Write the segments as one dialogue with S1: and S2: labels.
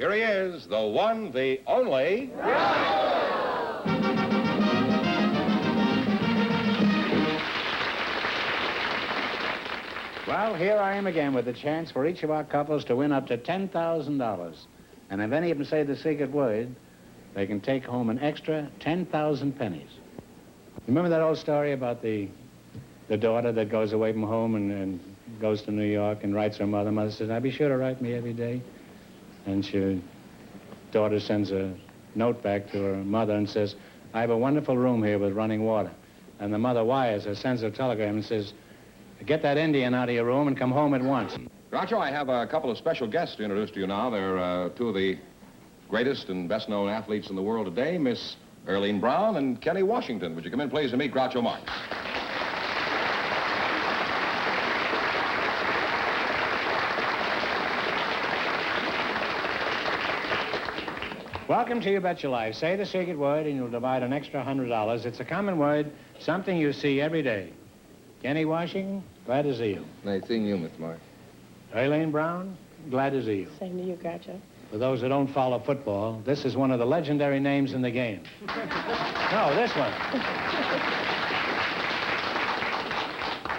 S1: Here he is, the one, the only...
S2: Well, here I am again with the chance for each of our couples to win up to $10,000. And if any of them say the secret word, they can take home an extra 10,000 pennies. Remember that old story about the daughter that goes away from home and goes to New York and writes her mother. Mother says, "I'll be sure to write me every day." And daughter sends a note back to her mother and says, "I have a wonderful room here with running water." And the mother wires her, sends her a telegram and says, "Get that Indian out of your room and come home at once."
S1: Groucho, I have a couple of special guests to introduce to you now. They're two of the greatest and best-known athletes in the world today, Miss Earlene Brown and Kenny Washington. Would you come in, please, and meet Groucho Marx?
S2: Welcome to You Bet Your Life. Say the secret word and you'll divide an extra $100. It's a common word, something you see every day. Kenny Washington, glad to see you.
S3: Nice seeing you, Mr. Marx.
S2: Earlene Brown, glad to see you.
S4: Same to you, Groucho.
S2: For those who don't follow football, this is one of the legendary names in the game. No, this one.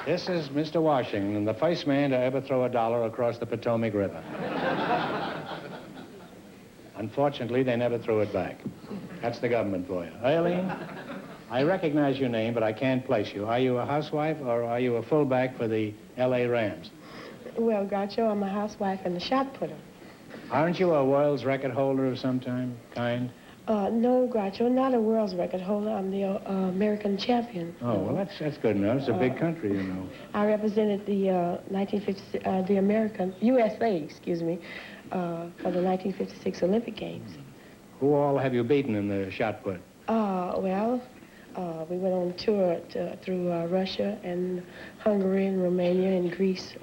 S2: This is Mr. Washington, the first man to ever throw a dollar across the Potomac River. Unfortunately, they never threw it back. That's the government for you. Earlene, I recognize your name, but I can't place you. Are you a housewife or are you a fullback for the L.A. Rams?
S4: Well, Groucho, I'm a housewife and a shot putter.
S2: Aren't you a world's record holder of some kind?
S4: No, Groucho, not a world's record holder. I'm the American champion.
S2: Oh, well, that's good enough. It's a big country, you know.
S4: I represented the USA, excuse me, for the 1956 Olympic Games.
S2: Who all have you beaten in the shot put?
S4: We went on tour through Russia and Hungary and Romania and Greece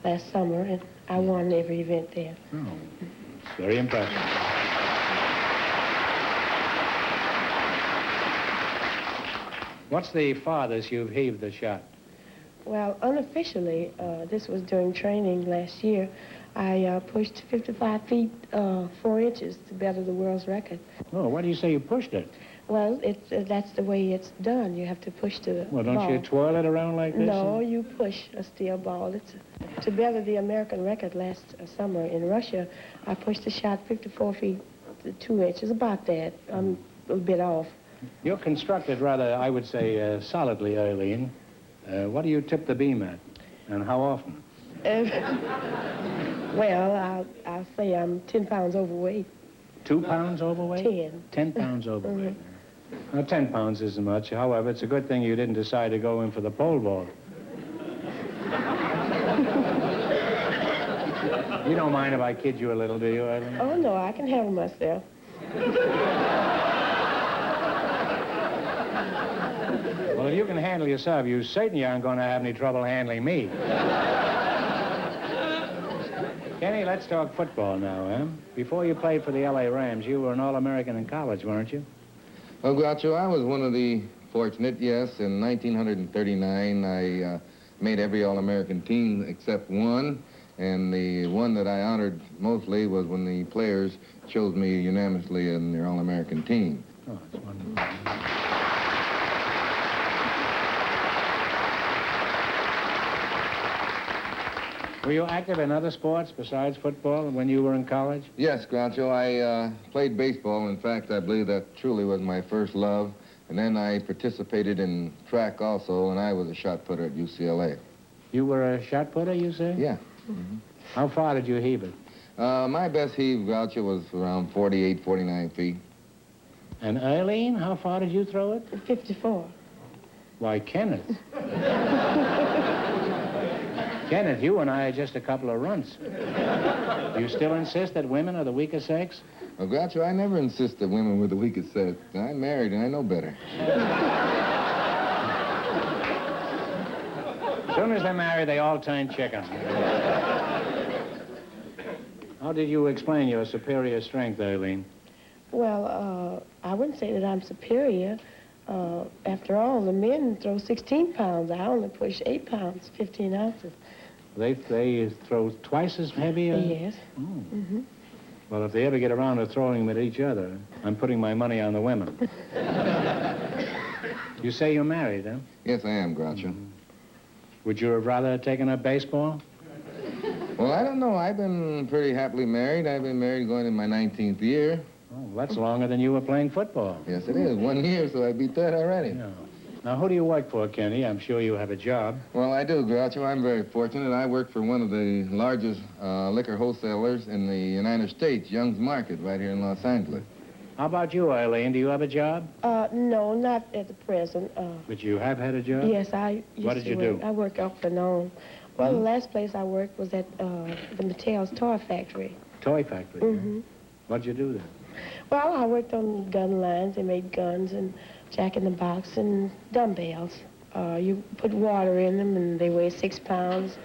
S4: last summer, and I won every event there.
S2: Oh, it's very impressive. What's the farthest you've heaved the shot?
S4: Well, unofficially, this was during training last year, I pushed 55 feet, 4 inches to better the world's record.
S2: Oh, why do you say you pushed it?
S4: Well, that's the way it's done. You have to push the
S2: Well, don't
S4: ball.
S2: you twirl it around like this?
S4: No, you push a steel ball. To better the American record last summer in Russia, I pushed the shot 54 feet, 2 inches, about that. I'm a bit off.
S2: You're constructed rather, I would say, solidly, Earlene. What do you tip the beam at, and how often?
S4: Well, I'll say I'm 10 pounds overweight.
S2: 2 pounds overweight?
S4: 10.
S2: 10 pounds overweight.
S4: Mm-hmm.
S2: Now, 10 pounds isn't much. However, it's a good thing you didn't decide to go in for the pole vault. You don't mind if I kid you a little, do you, Evelyn?
S4: Oh, no, I can handle myself.
S2: Well, if you can handle yourself, you certainly aren't going to have any trouble handling me. Kenny, let's talk football now, eh? Before you played for the L.A. Rams, you were an All-American in college, weren't you?
S3: Well, Groucho, I was one of the fortunate, yes. In 1939, I made every All-American team except one. And the one that I honored mostly was when the players chose me unanimously in their All-American team.
S2: Oh, that's wonderful. Were you active in other sports besides football when you were in college?
S3: Yes, Groucho, I played baseball. In fact, I believe that truly was my first love. And then I participated in track also, and I was a shot putter at UCLA.
S2: You were a shot putter, you say?
S3: Yeah.
S2: Mm-hmm. How far did you heave it?
S3: My best heave, Groucho, was around 48, 49 feet.
S2: And Earlene, how far did you throw it?
S4: 54.
S2: Why, Kenneth. Kenneth, you and I are just a couple of runts. You still insist that women are the weaker sex?
S3: Well, Groucho, I never insist that women were the weakest sex. I'm married and I know better.
S2: As soon as they're married, they all turn chicken. How did you explain your superior strength, Earlene?
S4: Well, I wouldn't say that I'm superior. After all, the men throw 16 pounds. I only push 8 pounds, 15 ounces.
S2: They throw twice as heavy?
S4: Yes.
S2: Oh.
S4: Mm-hmm.
S2: Well, if they ever get around to throwing them at each other, I'm putting my money on the women. You say you're married, huh?
S3: Yes, I am, Groucho.
S2: Would you have rather taken up baseball?
S3: Well, I don't know. I've been pretty happily married. I've been married going in my 19th year.
S2: Oh, that's longer than you were playing football.
S3: Yes, it is. 1 year, so I beat that already.
S2: Yeah. Now, who do you work for, Kenny? I'm sure you have a job.
S3: Well, I do, Groucho. I'm very fortunate. I work for one of the largest liquor wholesalers in the United States, Young's Market, right here in Los Angeles.
S2: How about you, Earlene? Do you have a job?
S4: No, not at the present.
S2: But you have had a job?
S4: Yes, I used
S2: What did you
S4: work.
S2: do?
S4: I work off and on. Well, the last place I worked was at the Mattel's toy factory.
S2: Toy factory?
S4: Mm-hmm.
S2: What'd you do there?
S4: Well, I worked on gun lines. They made guns and jack-in-the-box and dumbbells. You put water in them, and they weigh 6 pounds,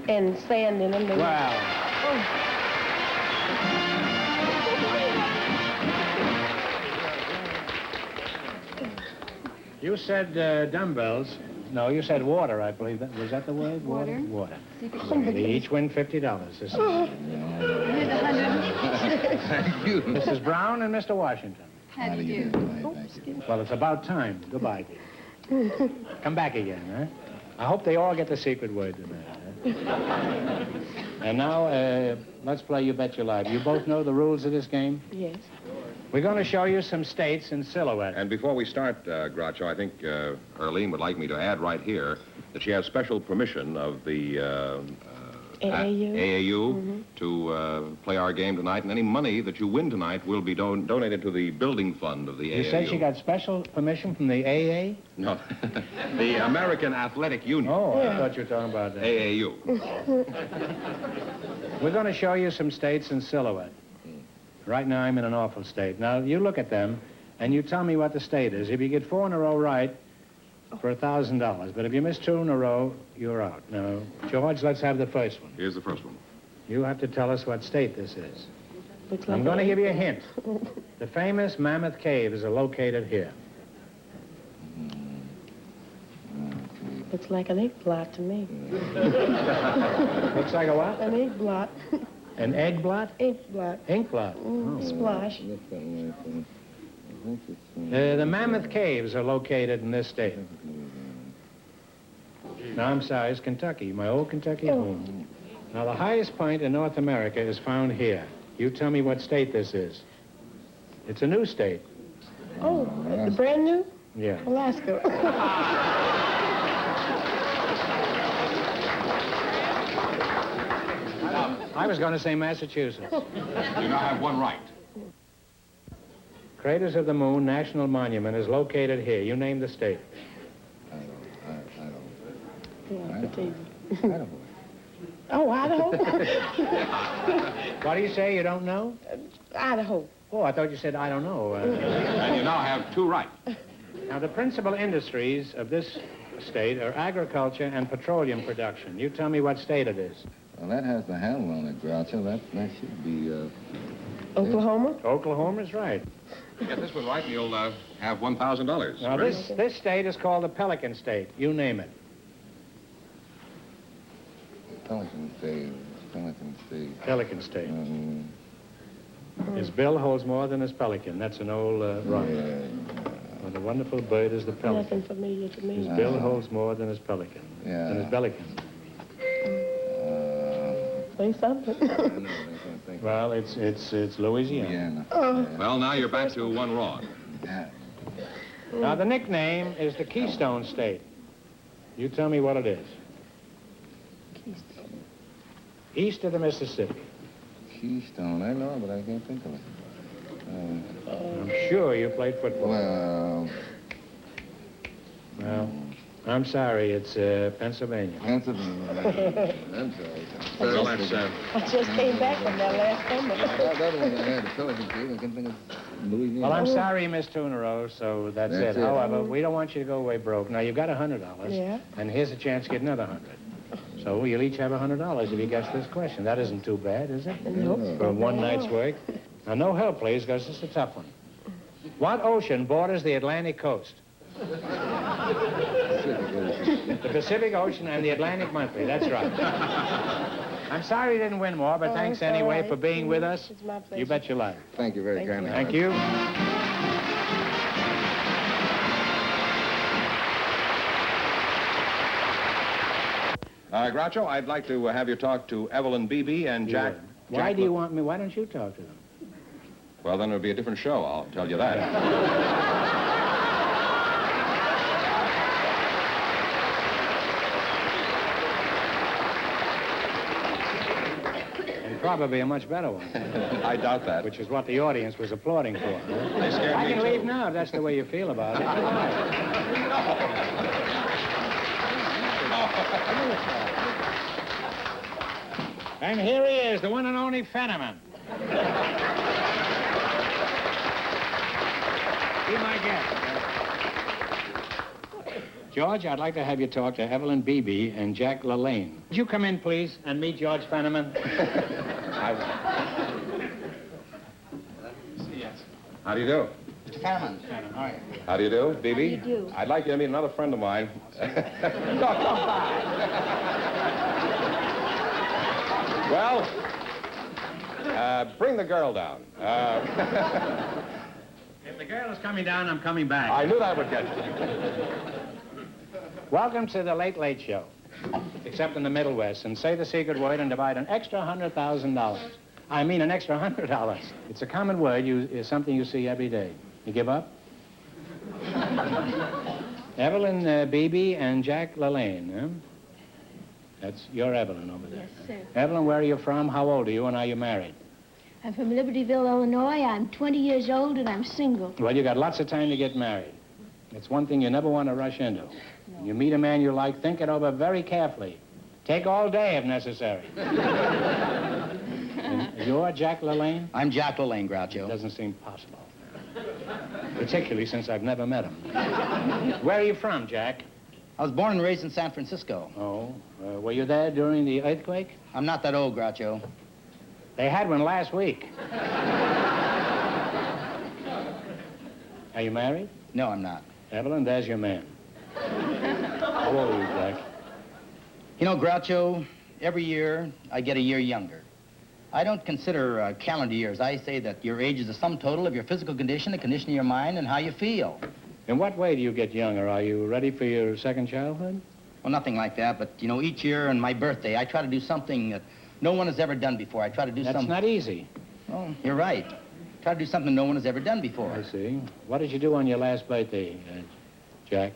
S4: and sand in them.
S2: Wow. You said dumbbells. No, you said water, I believe. Was that the word?
S5: Water.
S2: Water. They each win $50. This is
S3: Thank you.
S2: Mrs. Brown and Mr. Washington.
S5: How do you do?
S2: Well, it's about time. Goodbye, dear. Come back again, huh? I hope they all get the secret word tonight. Huh? And now, let's play You Bet Your Life. You both know the rules of this game?
S4: Yes.
S2: We're going to show you some states in silhouette.
S1: And before we start, Groucho, I think Earlene would like me to add right here that she has special permission of the AAU to play our game tonight, and any money that you win tonight will be donated to the building fund of the AAU.
S2: You say she got special permission from the AA?
S1: No, the American Athletic Union.
S2: Oh, I thought you were talking about that.
S1: AAU.
S2: We're going to show you some states in silhouette. Right now, I'm in an awful state. Now, you look at them, and you tell me what the state is. If you get 4 in a row right, for $1,000. But if you miss 2 in a row, you're out. Now, George, let's have the first one.
S1: Here's the first one.
S2: You have to tell us what state this is.
S4: Looks like
S2: I'm going to
S4: an
S2: give you a
S4: egg.
S2: hint. The famous Mammoth Caves are located here.
S4: Looks like an egg blot to me.
S2: Looks like a what?
S4: An egg blot.
S2: An egg blot?
S4: Ink blot.
S2: Ink blot.
S4: Splash.
S2: The Mammoth Caves are located in this state. Now, I'm sorry, it's Kentucky, my old Kentucky home. Now, the highest point in North America is found here. You tell me what state this is. It's a new state.
S4: Oh, brand new?
S2: Yeah.
S4: Alaska.
S2: I was going to say Massachusetts.
S1: You now have one right.
S2: Craters of the Moon National Monument is located here. You name the state.
S3: Idaho.
S4: Oh, Idaho?
S2: What do you say? You don't know?
S4: Idaho.
S2: Oh, I thought you said I don't know.
S1: And you now have 2 right.
S2: Now, the principal industries of this state are agriculture and petroleum production. You tell me what state it is.
S3: Well, that has the handle on it, Groucho. That should be,
S4: Oklahoma?
S2: Oklahoma's right.
S1: Get this one right, and you'll have $1,000.
S2: Now, this state is called the Pelican State. You name it.
S3: Pelican State.
S2: Pelican State. His bill holds more than his pelican. That's an old rhyme. What a wonderful bird is the pelican.
S4: Nothing familiar to me.
S2: His bill holds more than his pelican.
S3: Yeah.
S2: Than his pelican.
S4: Say something.
S3: I can't think.
S2: Well, it's Louisiana.
S1: Well, now you're back to 1 wrong.
S3: Yeah.
S2: Now, the nickname is the Keystone State. You tell me what it is.
S4: Keystone.
S2: East of the Mississippi.
S3: Keystone, I know, but I can't think of it.
S2: I'm sure you played football. Well, I'm sorry, it's Pennsylvania.
S3: Pennsylvania. I'm sorry.
S1: Well, that's...
S4: I just came back from that last summer.
S3: That one I had, the Pelican State. I can think of Louisiana.
S2: Well, I'm sorry you missed 2 in a row, so that's it.
S3: That's it.
S2: However, we don't want you to go away broke. Now, you've got $100.
S4: Yeah.
S2: And here's a chance to get another 100. So you'll each have $100 if you guess this question. That isn't too bad, is it?
S4: Nope.
S2: For one night's work. Now, no help, please, because this is a tough one. What ocean borders the Atlantic coast? The Pacific Ocean and the Atlantic Monthly. That's right. I'm sorry you didn't win more, but thanks
S4: it's all
S2: anyway
S4: right.
S2: for being with us.
S4: It's my pleasure.
S2: You bet your life.
S3: Thank you very
S4: Thank
S3: kindly.
S4: you.
S2: Thank you.
S1: Groucho, I'd like to have you talk to Evelyn Beebe and Jack.
S2: Why
S1: Jack
S2: do you want me? Why don't you talk to them?
S1: Well, then it'll be a different show, I'll tell you that.
S2: And probably a much better one,
S1: I doubt that.
S2: which is what the audience was applauding for.
S1: They scared
S2: I
S1: me,
S2: can
S1: too.
S2: leave now if that's the way you feel about it. And here he is, the one and only Fenneman. Be my guest. George, I'd like to have you talk to Evelyn Beebe and Jack LaLane. Would you come in, please, and meet George Fenneman?
S1: How do you do?
S6: Mr. Fenneman.
S2: All right.
S1: How do you do, Beebe?
S4: How do you do?
S1: I'd like you to meet another friend of mine. No, come by. Well, bring the girl down.
S2: If the girl is coming down, I'm coming back.
S1: I knew that would get you.
S2: Welcome to the Late Late Show, except in the Middle West. And say the secret word and divide an extra $100,000. I mean an extra $100. It's a common word. It's something you see every day. You give up? Evelyn Beebe and Jack LaLane, huh? That's your Evelyn over there.
S7: Yes, sir.
S2: Evelyn, where are you from? How old are you, and are you married?
S7: I'm from Libertyville, Illinois. I'm 20 years old, and I'm single.
S2: Well, you got lots of time to get married. It's one thing you never want to rush into. When you meet a man you like, think it over very carefully. Take all day if necessary. And you're Jack LaLane?
S6: I'm Jack LaLane, Groucho.
S2: Doesn't seem possible. Particularly since I've never met him. Where are you from, Jack?
S6: I was born and raised in San Francisco.
S2: Oh, were you there during the earthquake?
S6: I'm not that old, Groucho.
S2: They had one last week. Are you married?
S6: No, I'm not.
S2: Evelyn, there's your man. How old are you, Jack?
S6: You know, Groucho, every year I get a year younger. I don't consider calendar years. I say that your age is the sum total of your physical condition, the condition of your mind, and how you feel.
S2: In what way do you get younger? Are you ready for your second childhood?
S6: Well, nothing like that, but, you know, each year on my birthday, I try to do something that no one has ever done before. I try to do
S2: That's
S6: something...
S2: not easy.
S6: Oh, you're right. Try to do something no one has ever done before.
S2: I see. What did you do on your last birthday, Jack?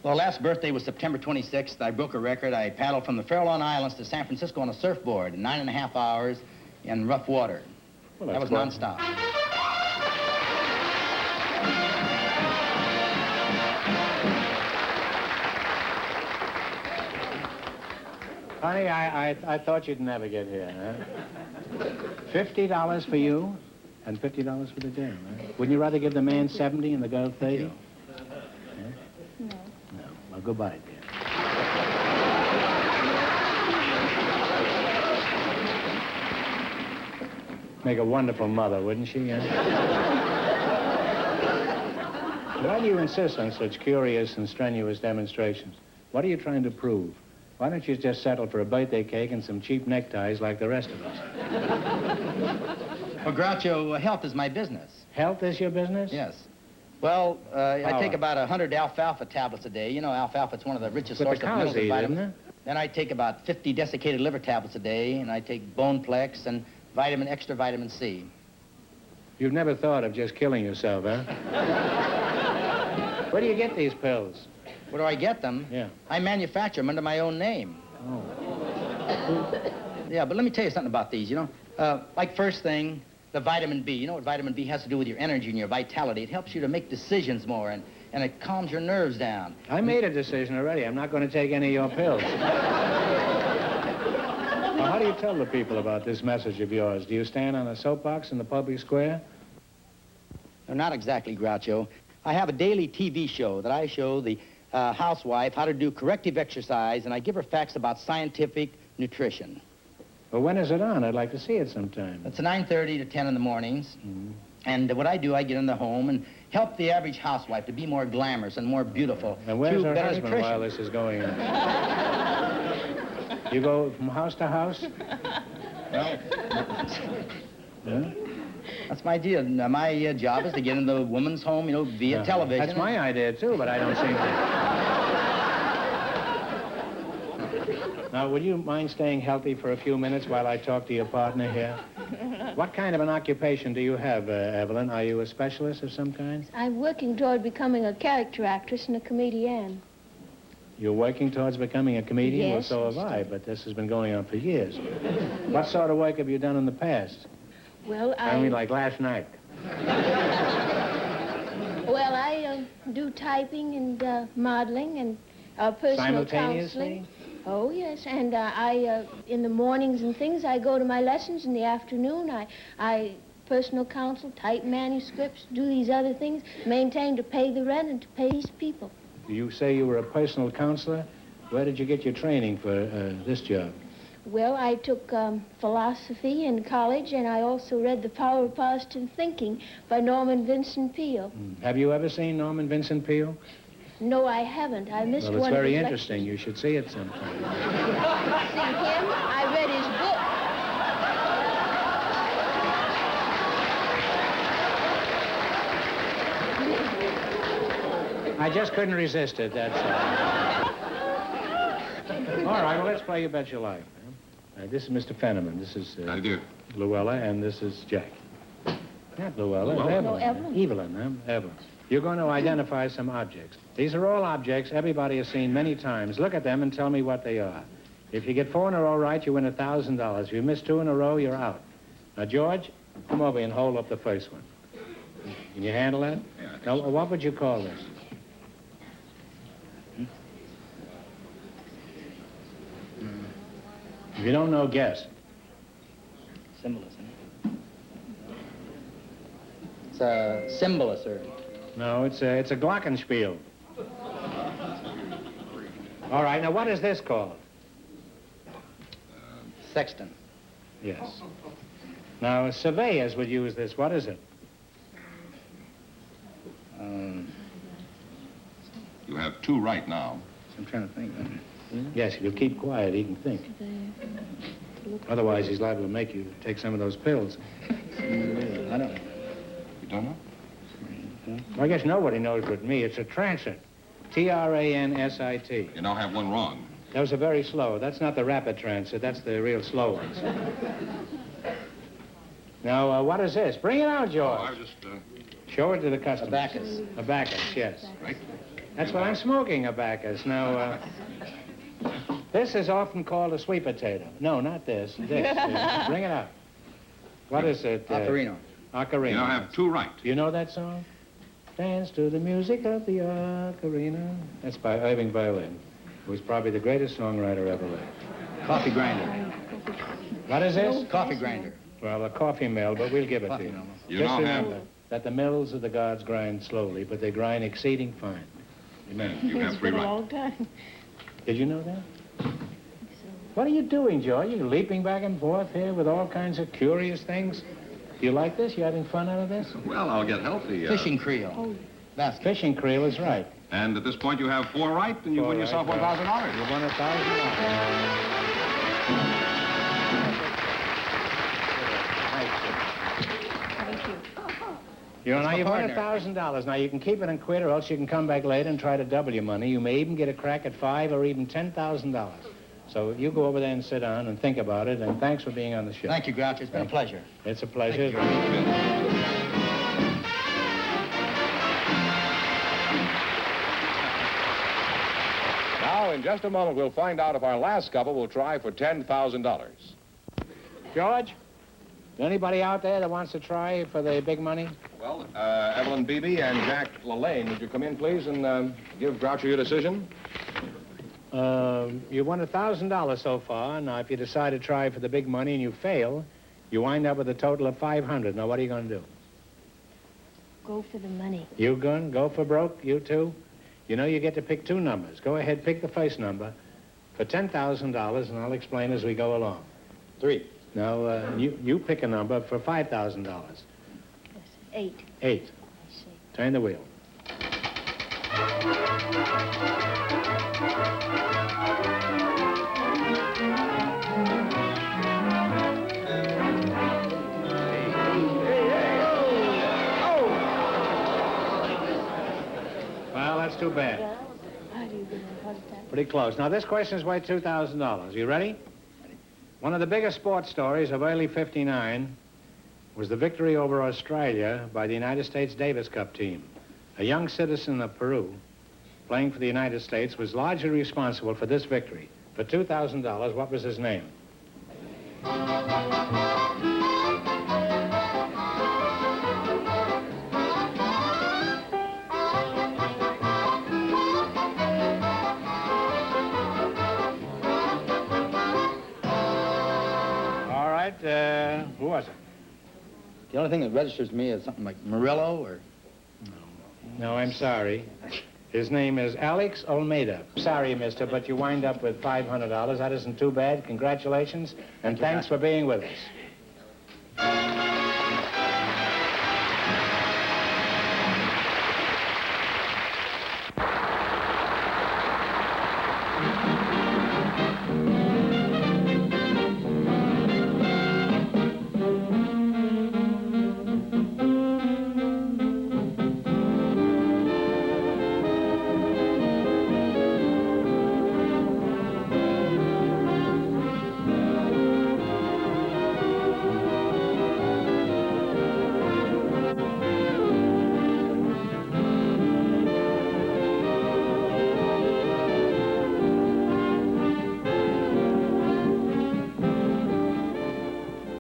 S6: Well, last birthday was September 26th. I broke a record. I paddled from the Farallon Islands to San Francisco on a surfboard in 9.5 hours in rough water.
S2: Well,
S6: That was
S2: cool.
S6: nonstop.
S2: Honey, I thought you'd never get here, huh? $50 for you and $50 for the girl, huh? Wouldn't you rather give the man 70 and the girl 30? Huh?
S7: No.
S2: No. Well, goodbye, dear. Make a wonderful mother, wouldn't she? Huh? Why do you insist on such curious and strenuous demonstrations? What are you trying to prove? Why don't you just settle for a birthday cake and some cheap neckties like the rest of us?
S6: Well, Groucho, health is my business.
S2: Health is your business?
S6: Yes. Well, I
S2: How?
S6: take about 100 alfalfa tablets a day. You know, alfalfa's one of the richest
S2: But the
S6: sources of
S2: cows
S6: minerals and
S2: eat,
S6: vitamins.
S2: isn't it?
S6: Then I take about 50 desiccated liver tablets a day, and I take Boneplex and extra vitamin C.
S2: You've never thought of just killing yourself, huh? Where do you get these pills?
S6: Where do I get them?
S2: Yeah.
S6: I manufacture them under my own name.
S2: Oh.
S6: Yeah, but let me tell you something about these, you know. Like first thing, the vitamin B. You know what vitamin B has to do with your energy and your vitality. It helps you to make decisions more, and it calms your nerves down.
S2: I made a decision already. I'm not going to take any of your pills. Now, how do you tell the people about this message of yours? Do you stand on a soapbox in the public square?
S6: No, not exactly, Groucho. I have a daily TV show that I show the housewife how to do corrective exercise, and I give her facts about scientific nutrition.
S2: Well, when is it on? I'd like to see it sometime.
S6: It's 9:30 to 10 in the mornings.
S2: Mm-hmm.
S6: And what I do, I get in the home and help the average housewife to be more glamorous and more beautiful
S2: And where's
S6: through
S2: her
S6: better
S2: husband
S6: nutrition.
S2: while this is going on? You go from house to house?
S6: Well,
S2: Yeah?
S6: that's my idea. My job is to get into the woman's home, you know, via television.
S2: That's my idea, too, but I don't seem to. Now, would you mind staying healthy for a few minutes while I talk to your partner here? What kind of an occupation do you have, Evelyn? Are you a specialist of some kind?
S7: I'm working toward becoming a character actress and a comedian.
S2: You're working towards becoming a comedian?
S7: Yes,
S2: Well, so have I, but this has been going on for years. What sort of work have you done in the past?
S7: Well,
S2: I mean, like last night.
S7: Well, I do typing and modeling and personal
S2: Simultaneously?
S7: counseling. Oh, yes, and in the mornings and things, I go to my lessons. In the afternoon, I personal counsel, type manuscripts, do these other things, maintain to pay the rent and to pay these people.
S2: You say you were a personal counselor? Where did you get your training for this job?
S7: Well, I took philosophy in college, and I also read The Power of Positive Thinking by Norman Vincent Peale.
S2: Have you ever seen Norman Vincent Peale?
S7: No, I haven't. I missed
S2: Well, it's
S7: one of
S2: very
S7: his
S2: interesting. You should see it sometime.
S7: See him? I read his book.
S2: I just couldn't resist it, that's all. All right, well, let's play You Bet Your Life. This is Mr. Fenneman. This is
S1: How do you do?
S2: Luella, and this is Jack. Not Luella,
S1: Luella?
S2: Evelyn.
S7: No, Evelyn.
S2: Evelyn, Evelyn. You're going to identify some objects. These are all objects everybody has seen many times. Look at them and tell me what they are. If you get 4 in a row right, you win $1,000. If you miss 2 in a row, you're out. Now, George, come over and hold up the first one. Can you handle that?
S1: Yeah, I think
S2: Now,
S1: so.
S2: what would you call this? If you don't know, guess.
S6: Symbolism. It's a symbolist, sir.
S2: No, it's a glockenspiel. All right, now what is this called?
S6: Sexton.
S2: Yes. Now, surveyors would use this. What is it?
S1: You have 2 right now.
S6: I'm trying to think.
S2: Yes, if you keep quiet, he can think. Otherwise, he's liable to make you take some of those pills.
S6: I don't know.
S1: You don't know?
S2: Well, I guess nobody knows but me. It's a transit. Transit.
S1: You now have 1 wrong.
S2: Those are very slow. That's not the rapid transit. That's the real slow ones. Now, what is this? Bring it out,
S1: Oh,
S2: George.
S1: I was just,
S2: Show it to the customer.
S6: Abacus.
S2: Abacus, yes.
S1: right?
S2: That's what I'm smoking, abacus. Now, this is often called a sweet potato. No, not this. This. Bring it up. What is it?
S6: Ocarina.
S2: Ocarina.
S1: You now have 2 right.
S2: Do you know that song? Dance to the music of the ocarina. That's by Irving Berlin, who was probably the greatest songwriter ever lived.
S6: Coffee grinder.
S2: What is this?
S6: Coffee grinder.
S2: Well, a coffee mill, but we'll give it to
S6: Coffee
S2: you.
S6: mill.
S1: You
S2: Just
S1: now
S2: remember
S1: have,
S2: that the mills of the gods grind slowly, but they grind exceeding fine. Amen.
S1: you have 3 right.
S4: long time.
S2: Did you know that? What are you doing, George? You're leaping back and forth here with all kinds of curious things. Do you like this? You having fun out of this?
S1: Well, I'll get healthy.
S6: Fishing creel.
S7: Oh.
S6: Basket.
S2: Fishing creel is right.
S1: And at this point, you have 4 right, and you
S2: All
S1: win
S2: right,
S1: yourself
S2: well,
S1: $1,000.
S2: You won $1,000.
S7: Thank you.
S2: You know, now
S6: my
S2: you've won
S6: partner.
S2: $1,000. Now, you can keep it and quit, or else you can come back later and try to double your money. You may even get a crack at $5,000 or even $10,000. So you go over there and sit down and think about it, and thanks for being on the show.
S6: Thank you, Groucho. It's been a pleasure.
S2: It's a pleasure.
S1: Now, in just a moment, we'll find out if our last couple will try for $10,000.
S2: George, anybody out there that wants to try for the big money?
S1: Well, Evelyn Beebe and Jack LaLane, would you come in, please, and give Groucho your decision?
S2: You won $1,000 so far. Now, if you decide to try for the big money and you fail, you wind up with a total of $500. Now, what are you going to do?
S7: Go for the money.
S2: You going to go for broke, you two? You know you get to pick 2 numbers. Go ahead, pick the first number for $10,000, and I'll explain as we go along.
S6: 3.
S2: Now, you pick a number for $5,000.
S7: Yes, 8.
S2: 8.
S7: I see.
S2: Turn the wheel. too bad.
S7: Why do you get a heart attack?
S2: Pretty close. Now, this question is worth $2,000. You ready? One of the biggest sports stories of early '59 was the victory over Australia by the United States Davis Cup team. A young citizen of Peru, playing for the United States, was largely responsible for this victory. For $2,000, what was his name? All right, who was it?
S6: The only thing that registers me is something like Murillo or...
S2: No, I'm sorry. His name is Alex Olmeda. Sorry, mister, but you wind up with $500. That isn't too bad. Congratulations, and thanks for being with us.